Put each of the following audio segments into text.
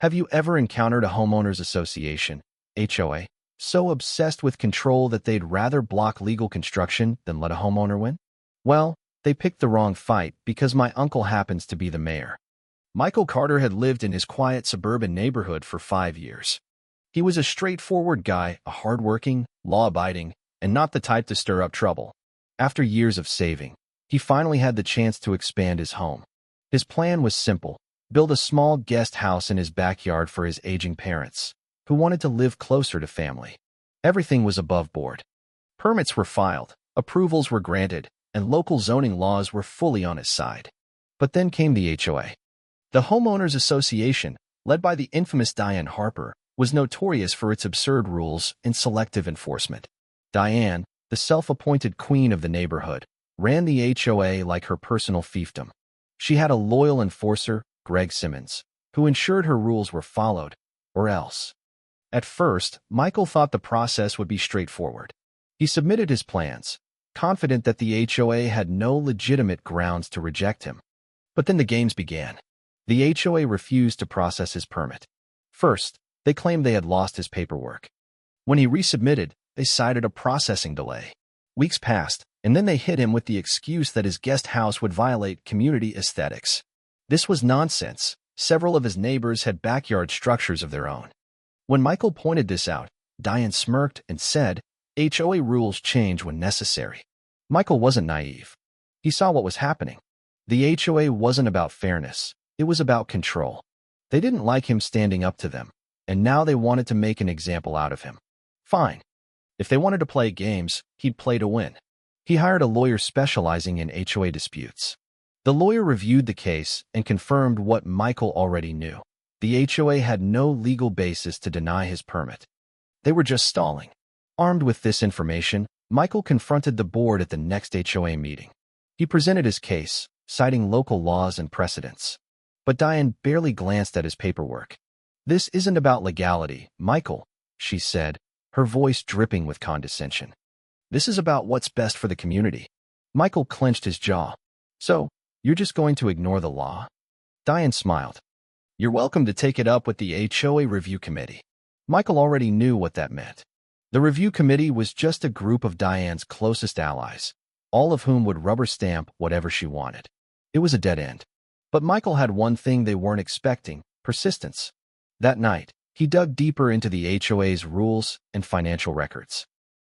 Have you ever encountered a homeowners association, HOA, so obsessed with control that they'd rather block legal construction than let a homeowner win? Well, they picked the wrong fight because my uncle happens to be the mayor. Michael Carter had lived in his quiet suburban neighborhood for 5 years. He was a straightforward guy, a hardworking, law-abiding, and not the type to stir up trouble. After years of saving, he finally had the chance to expand his home. His plan was simple: build a small guest house in his backyard for his aging parents, who wanted to live closer to family. Everything was above board. Permits were filed, approvals were granted, and local zoning laws were fully on his side. But then came the HOA. The Homeowners Association, led by the infamous Diane Harper, was notorious for its absurd rules and selective enforcement. Diane, the self-appointed queen of the neighborhood, ran the HOA like her personal fiefdom. She had a loyal enforcer, Greg Simmons, who ensured her rules were followed, or else. At first, Michael thought the process would be straightforward. He submitted his plans, confident that the HOA had no legitimate grounds to reject him. But then the games began. The HOA refused to process his permit. First, they claimed they had lost his paperwork. When he resubmitted, they cited a processing delay. Weeks passed, and then they hit him with the excuse that his guest house would violate community aesthetics. This was nonsense. Several of his neighbors had backyard structures of their own. When Michael pointed this out, Diane smirked and said, "HOA rules change when necessary." Michael wasn't naive. He saw what was happening. The HOA wasn't about fairness. It was about control. They didn't like him standing up to them, and now they wanted to make an example out of him. Fine. If they wanted to play games, he'd play to win. He hired a lawyer specializing in HOA disputes. The lawyer reviewed the case and confirmed what Michael already knew. The HOA had no legal basis to deny his permit. They were just stalling. Armed with this information, Michael confronted the board at the next HOA meeting. He presented his case, citing local laws and precedents. But Diane barely glanced at his paperwork. "This isn't about legality, Michael," she said, her voice dripping with condescension. "This is about what's best for the community." Michael clenched his jaw. "So, you're just going to ignore the law?" Diane smiled. "You're welcome to take it up with the HOA review committee." Michael already knew what that meant. The review committee was just a group of Diane's closest allies, all of whom would rubber stamp whatever she wanted. It was a dead end. But Michael had one thing they weren't expecting: persistence. That night, he dug deeper into the HOA's rules and financial records.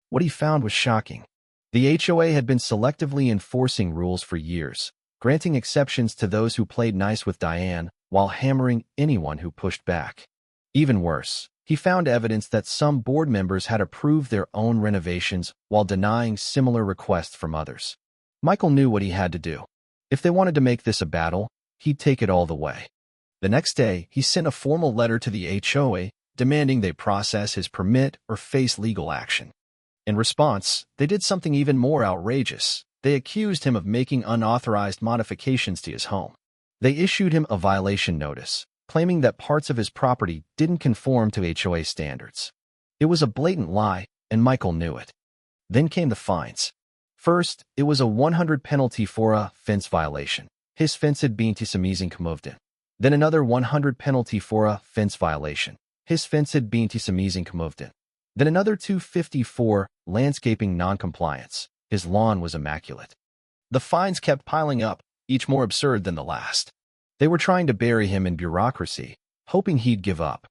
What he found was shocking. The HOA had been selectively enforcing rules for years, granting exceptions to those who played nice with Diane while hammering anyone who pushed back. Even worse, he found evidence that some board members had approved their own renovations while denying similar requests from others. Michael knew what he had to do. If they wanted to make this a battle, he'd take it all the way. The next day, he sent a formal letter to the HOA demanding they process his permit or face legal action. In response, they did something even more outrageous. They accused him of making unauthorized modifications to his home. They issued him a violation notice, claiming that parts of his property didn't conform to HOA standards. It was a blatant lie, and Michael knew it. Then came the fines. First, it was a 100 penalty for a fence violation. His fence had been tisamising kamovden. Then another 100 penalty for a fence violation. His fence had been tisamising kamovden. Then another 250 for landscaping noncompliance. His lawn was immaculate. The fines kept piling up, each more absurd than the last. They were trying to bury him in bureaucracy, hoping he'd give up.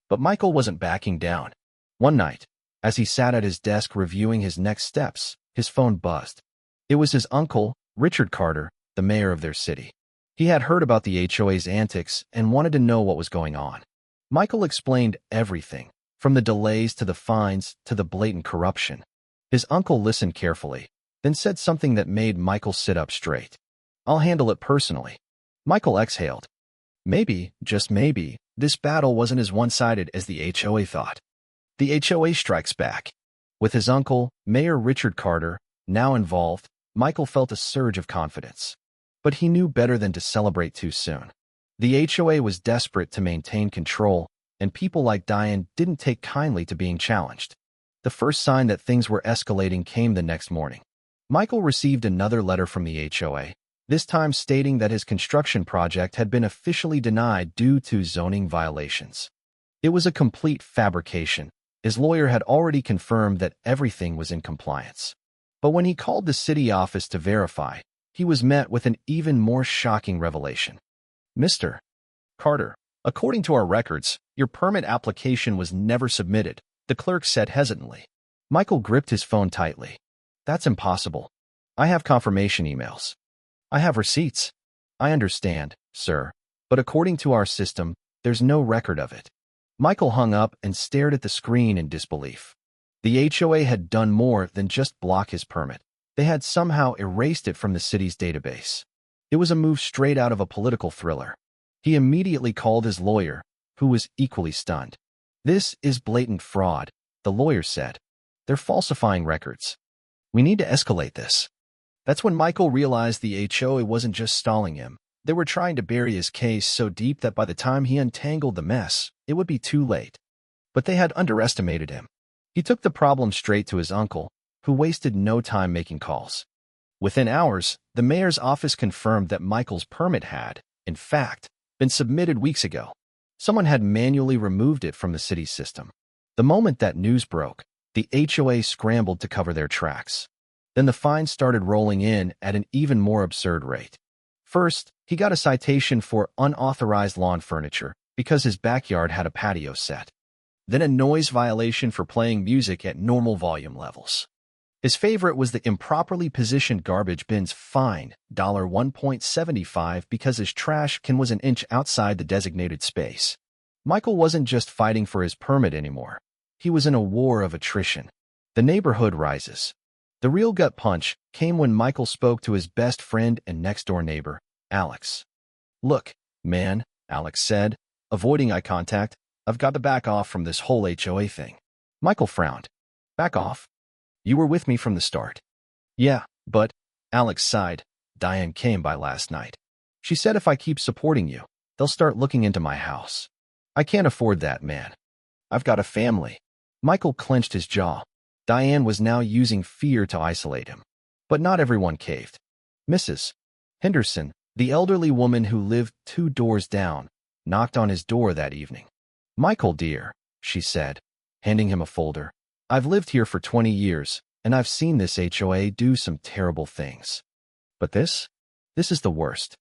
But Michael wasn't backing down. One night, as he sat at his desk reviewing his next steps, his phone buzzed. It was his uncle, Richard Carter, the mayor of their city. He had heard about the HOA's antics and wanted to know what was going on. Michael explained everything, from the delays to the fines to the blatant corruption. His uncle listened carefully, then said something that made Michael sit up straight. "I'll handle it personally." Michael exhaled. Maybe, just maybe, this battle wasn't as one-sided as the HOA thought. The HOA strikes back. With his uncle, Mayor Richard Carter, now involved, Michael felt a surge of confidence. But he knew better than to celebrate too soon. The HOA was desperate to maintain control, and people like Diane didn't take kindly to being challenged. The first sign that things were escalating came the next morning. Michael received another letter from the HOA, this time stating that his construction project had been officially denied due to zoning violations. It was a complete fabrication. His lawyer had already confirmed that everything was in compliance. But when he called the city office to verify, he was met with an even more shocking revelation. Mr. Carter, according to our records, your permit application was never submitted, the clerk said hesitantly. Michael gripped his phone tightly. That's impossible. I have confirmation emails. I have receipts. I understand, sir, but according to our system, there's no record of it. Michael hung up and stared at the screen in disbelief. The HOA had done more than just block his permit. They had somehow erased it from the city's database. It was a move straight out of a political thriller. He immediately called his lawyer, who was equally stunned. This is blatant fraud, the lawyer said. They're falsifying records. We need to escalate this. That's when Michael realized the HOA wasn't just stalling him. They were trying to bury his case so deep that by the time he untangled the mess, it would be too late. But they had underestimated him. He took the problem straight to his uncle, who wasted no time making calls. Within hours, the mayor's office confirmed that Michael's permit had, in fact, been submitted weeks ago. Someone had manually removed it from the city's system. The moment that news broke, the HOA scrambled to cover their tracks. Then the fines started rolling in at an even more absurd rate. First, he got a citation for unauthorized lawn furniture because his backyard had a patio set. Then a noise violation for playing music at normal volume levels. His favorite was the improperly positioned garbage bin's fine, $1.75 because his trash can was an inch outside the designated space. Michael wasn't just fighting for his permit anymore. He was in a war of attrition. The neighborhood rises. The real gut punch came when Michael spoke to his best friend and next-door neighbor, Alex. Look, man, Alex said, avoiding eye contact, I've got to back off from this whole HOA thing. Michael frowned. Back off? You were with me from the start. Yeah, but, Alex sighed, Diane came by last night. She said if I keep supporting you, they'll start looking into my house. I can't afford that, man. I've got a family. Michael clenched his jaw. Diane was now using fear to isolate him. But not everyone caved. Mrs. Henderson, the elderly woman who lived 2 doors down, knocked on his door that evening. Michael, dear, she said, handing him a folder. I've lived here for 20 years, and I've seen this HOA do some terrible things. But this is the worst.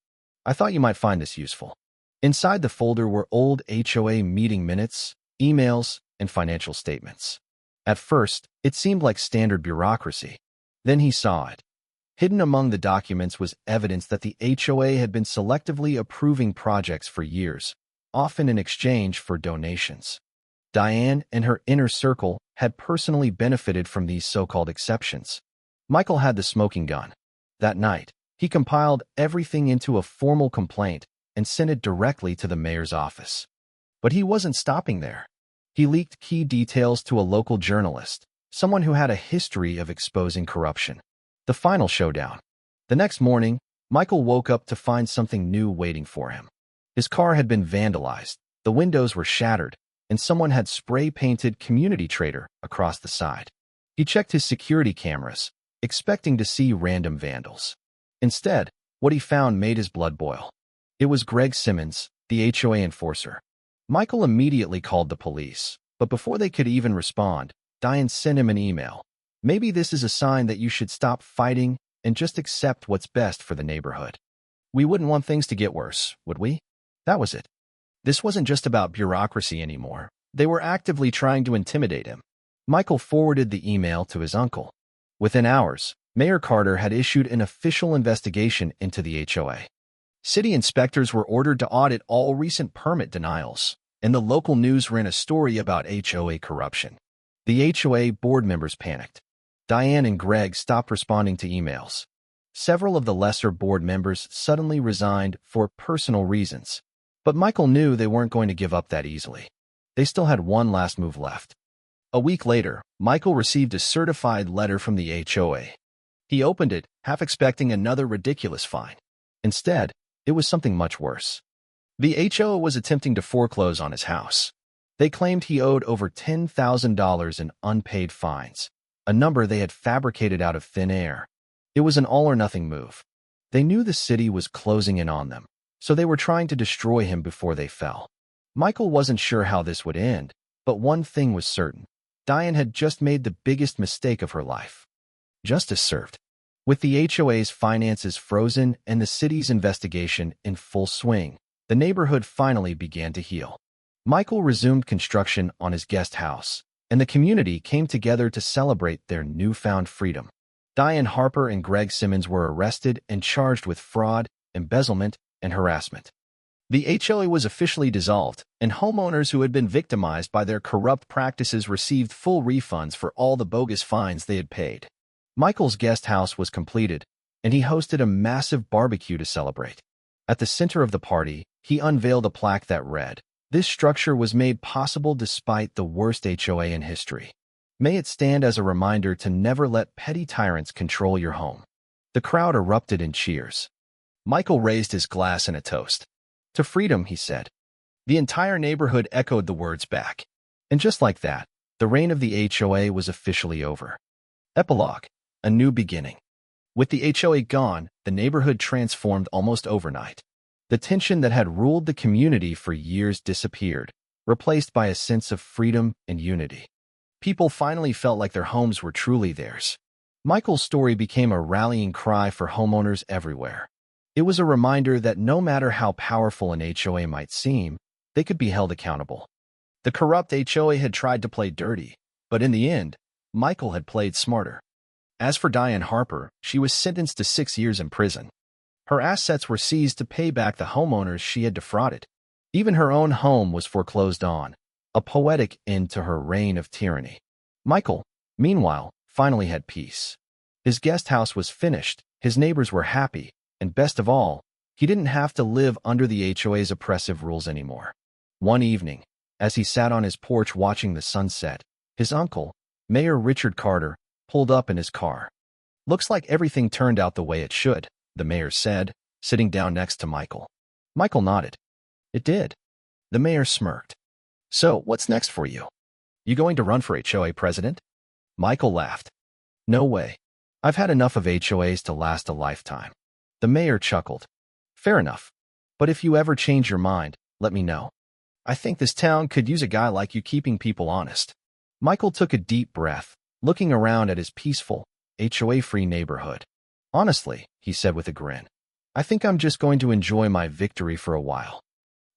I thought you might find this useful. Inside the folder were old HOA meeting minutes, emails, and financial statements. At first, it seemed like standard bureaucracy. Then he saw it. Hidden among the documents was evidence that the HOA had been selectively approving projects for years, often in exchange for donations. Diane and her inner circle had personally benefited from these so-called exceptions. Michael had the smoking gun. That night, he compiled everything into a formal complaint and sent it directly to the mayor's office. But he wasn't stopping there. He leaked key details to a local journalist, someone who had a history of exposing corruption. The final showdown. The next morning, Michael woke up to find something new waiting for him. His car had been vandalized, the windows were shattered, and someone had spray-painted Community Trader across the side. He checked his security cameras, expecting to see random vandals. Instead, what he found made his blood boil. It was Greg Simmons, the HOA enforcer. Michael immediately called the police, but before they could even respond, Diane sent him an email. Maybe this is a sign that you should stop fighting and just accept what's best for the neighborhood. We wouldn't want things to get worse, would we? That was it. This wasn't just about bureaucracy anymore. They were actively trying to intimidate him. Michael forwarded the email to his uncle. Within hours, Mayor Carter had issued an official investigation into the HOA. City inspectors were ordered to audit all recent permit denials, and the local news ran a story about HOA corruption. The HOA board members panicked. Diane and Greg stopped responding to emails. Several of the lesser board members suddenly resigned for personal reasons. But Michael knew they weren't going to give up that easily. They still had one last move left. A week later, Michael received a certified letter from the HOA. He opened it, half expecting another ridiculous fine. Instead, it was something much worse. The HOA was attempting to foreclose on his house. They claimed he owed over $10,000 in unpaid fines, a number they had fabricated out of thin air. It was an all-or-nothing move. They knew the city was closing in on them, so they were trying to destroy him before they fell. Michael wasn't sure how this would end, but one thing was certain. Diane had just made the biggest mistake of her life. Justice served. With the HOA's finances frozen and the city's investigation in full swing, the neighborhood finally began to heal. Michael resumed construction on his guest house, and the community came together to celebrate their newfound freedom. Diane Harper and Greg Simmons were arrested and charged with fraud, embezzlement, and harassment. The HOA was officially dissolved, and homeowners who had been victimized by their corrupt practices received full refunds for all the bogus fines they had paid. Michael's guest house was completed, and he hosted a massive barbecue to celebrate. At the center of the party, he unveiled a plaque that read, "This structure was made possible despite the worst HOA in history. May it stand as a reminder to never let petty tyrants control your home." The crowd erupted in cheers. Michael raised his glass in a toast. "To freedom," he said. The entire neighborhood echoed the words back. And just like that, the reign of the HOA was officially over. Epilogue: a new beginning. With the HOA gone, the neighborhood transformed almost overnight. The tension that had ruled the community for years disappeared, replaced by a sense of freedom and unity. People finally felt like their homes were truly theirs. Michael's story became a rallying cry for homeowners everywhere. It was a reminder that no matter how powerful an HOA might seem, they could be held accountable. The corrupt HOA had tried to play dirty, but in the end, Michael had played smarter. As for Diane Harper, she was sentenced to 6 years in prison. Her assets were seized to pay back the homeowners she had defrauded. Even her own home was foreclosed on, a poetic end to her reign of tyranny. Michael, meanwhile, finally had peace. His guest house was finished, his neighbors were happy, and best of all, he didn't have to live under the HOA's oppressive rules anymore. One evening, as he sat on his porch watching the sunset, his uncle, Mayor Richard Carter, pulled up in his car. "Looks like everything turned out the way it should," the mayor said, sitting down next to Michael. Michael nodded. "It did." The mayor smirked. "So, what's next for you? You going to run for HOA president?" Michael laughed. "No way. I've had enough of HOAs to last a lifetime." The mayor chuckled. "Fair enough. But if you ever change your mind, let me know. I think this town could use a guy like you keeping people honest." Michael took a deep breath, looking around at his peaceful, HOA-free neighborhood. "Honestly," he said with a grin, "I think I'm just going to enjoy my victory for a while."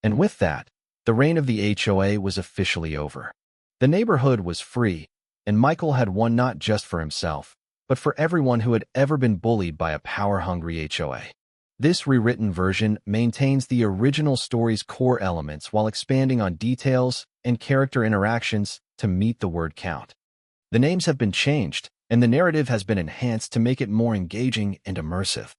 And with that, the reign of the HOA was officially over. The neighborhood was free, and Michael had won not just for himself, but for everyone who had ever been bullied by a power-hungry HOA. This rewritten version maintains the original story's core elements while expanding on details and character interactions to meet the word count. The names have been changed, and the narrative has been enhanced to make it more engaging and immersive.